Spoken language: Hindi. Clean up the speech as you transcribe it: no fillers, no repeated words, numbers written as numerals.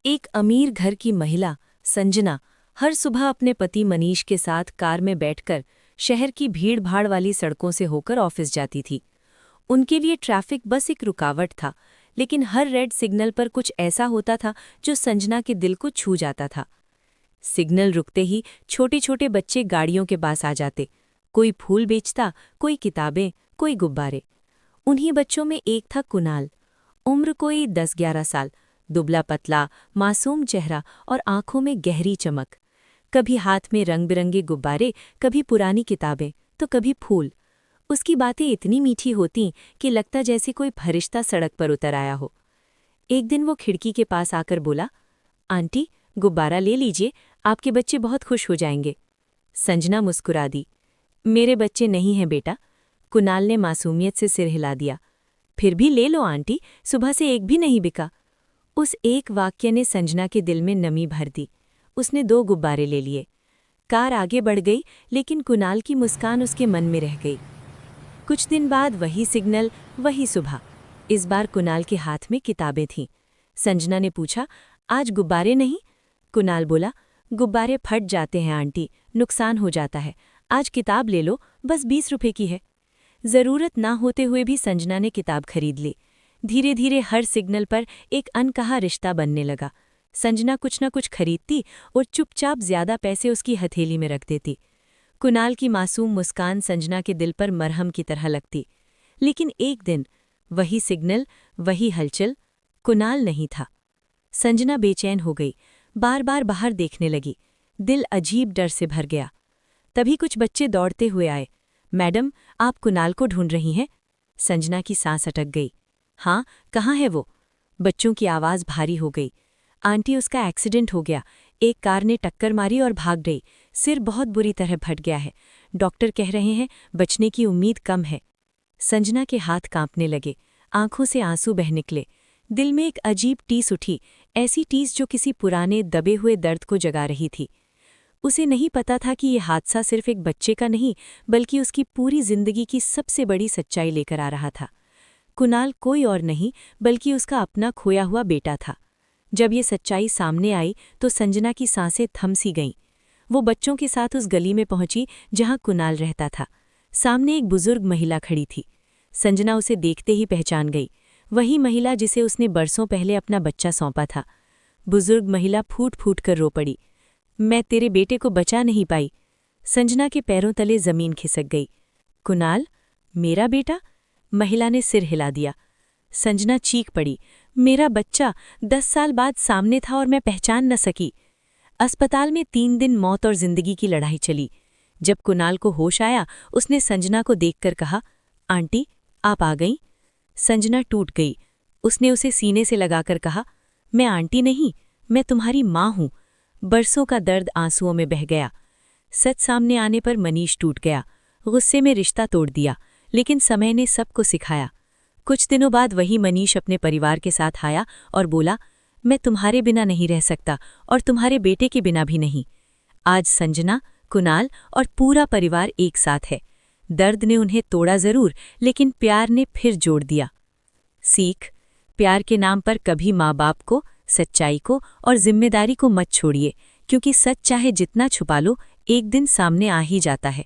एक अमीर घर की महिला संजना हर सुबह अपने पति मनीष के साथ कार में बैठकर शहर की भीड़-भाड़ वाली सड़कों से होकर ऑफिस जाती थी। उनके लिए ट्रैफिक बस एक रुकावट था, लेकिन हर रेड सिग्नल पर कुछ ऐसा होता था जो संजना के दिल को छू जाता था। सिग्नल रुकते ही छोटे-छोटे बच्चे गाड़ियों के पास आ जाते। कोई फूल बेचता, कोई किताबें, कोई गुब्बारे। उन्हीं बच्चों में एक था कुणाल। उम्र कोई 10-11 साल, दुबला पतला, मासूम चेहरा और आंखों में गहरी चमक। कभी हाथ में रंग-बिरंगे गुब्बारे, कभी पुरानी किताबें, तो कभी फूल। उसकी बातें इतनी मीठी होतीं कि लगता जैसे कोई फरिश्ता सड़क पर उतर आया हो। एक दिन वो खिड़की के पास आकर बोला, आंटी, गुब्बारा ले लीजिए, आपके बच्चे बहुत खुश हो जाएंगे। संजना मुस्कुरा दी। मेरे बच्चे नहीं हैं बेटा। कुणाल ने मासूमियत से सिर हिला दिया। फिर भी ले लो आंटी, सुबह से एक भी नहीं बिका। उस एक वाक्य ने संजना के दिल में नमी भर दी। उसने 2 गुब्बारे ले लिए। कार आगे बढ़ गई, लेकिन कुणाल की मुस्कान उसके मन में रह गई। कुछ दिन बाद वही सिग्नल, वही सुबह। इस बार कुणाल के हाथ में किताबें थीं। संजना ने पूछा, आज गुब्बारे नहीं? कुणाल बोला, गुब्बारे फट जाते हैं आंटी, नुकसान हो जाता है। आज किताब ले लो, बस 20 रुपए की है। ज़रूरत ना होते हुए भी संजना ने किताब खरीद ली। धीरे धीरे हर सिग्नल पर एक अनकहा रिश्ता बनने लगा। संजना कुछ न कुछ खरीदती और चुपचाप ज्यादा पैसे उसकी हथेली में रख देती। कुणाल की मासूम मुस्कान संजना के दिल पर मरहम की तरह लगती। लेकिन एक दिन वही सिग्नल, वही हलचल, कुणाल नहीं था। संजना बेचैन हो गई, बार बार बाहर देखने लगी। दिल अजीब डर से भर गया। तभी कुछ बच्चे दौड़ते हुए आए। मैडम, आप कुणाल को ढूंढ रही हैं? संजना की सांस अटक गई। हाँ, कहाँ है वो? बच्चों की आवाज़ भारी हो गई। आंटी, उसका एक्सीडेंट हो गया। एक कार ने टक्कर मारी और भाग गई। सिर बहुत बुरी तरह फट गया है। डॉक्टर कह रहे हैं बचने की उम्मीद कम है। संजना के हाथ कांपने लगे, आंखों से आंसू बह निकले। दिल में एक अजीब टीस उठी, ऐसी टीस जो किसी पुराने दबे हुए दर्द को जगा रही थी। उसे नहीं पता था कि ये हादसा सिर्फ एक बच्चे का नहीं, बल्कि उसकी पूरी जिंदगी की सबसे बड़ी सच्चाई लेकर आ रहा था। कुणाल कोई और नहीं, बल्कि उसका अपना खोया हुआ बेटा था। जब ये सच्चाई सामने आई तो संजना की सांसें थम सी गईं। वो बच्चों के साथ उस गली में पहुंची जहां कुणाल रहता था। सामने एक बुजुर्ग महिला खड़ी थी। संजना उसे देखते ही पहचान गई। वही महिला जिसे उसने बरसों पहले अपना बच्चा सौंपा था। बुजुर्ग महिला फूट फूट कर रो पड़ी। मैं तेरे बेटे को बचा नहीं पाई। संजना के पैरों तले जमीन खिसक गई। कुणाल, मेरा बेटा? महिला ने सिर हिला दिया। संजना चीख पड़ी, मेरा बच्चा 10 साल बाद सामने था और मैं पहचान न सकी। अस्पताल में 3 दिन मौत और जिंदगी की लड़ाई चली। जब कुणाल को होश आया, उसने संजना को देखकर कहा, आंटी, आप आ गईं? संजना टूट गई। उसने उसे सीने से लगाकर कहा, मैं आंटी नहीं, मैं तुम्हारी माँ हूँ। बरसों का दर्द आंसुओं में बह गया। सच सामने आने पर मनीष टूट गया। गुस्से में रिश्ता तोड़ दिया, लेकिन समय ने सबको सिखाया। कुछ दिनों बाद वही मनीष अपने परिवार के साथ आया और बोला, मैं तुम्हारे बिना नहीं रह सकता और तुम्हारे बेटे के बिना भी नहीं। आज संजना, कुणाल और पूरा परिवार एक साथ है। दर्द ने उन्हें तोड़ा जरूर, लेकिन प्यार ने फिर जोड़ दिया। सीख, प्यार के नाम पर कभी माँ बाप को, सच्चाई को और जिम्मेदारी को मत छोड़िए, क्योंकि सच चाहे जितना छुपा लो, एक दिन सामने आ ही जाता है।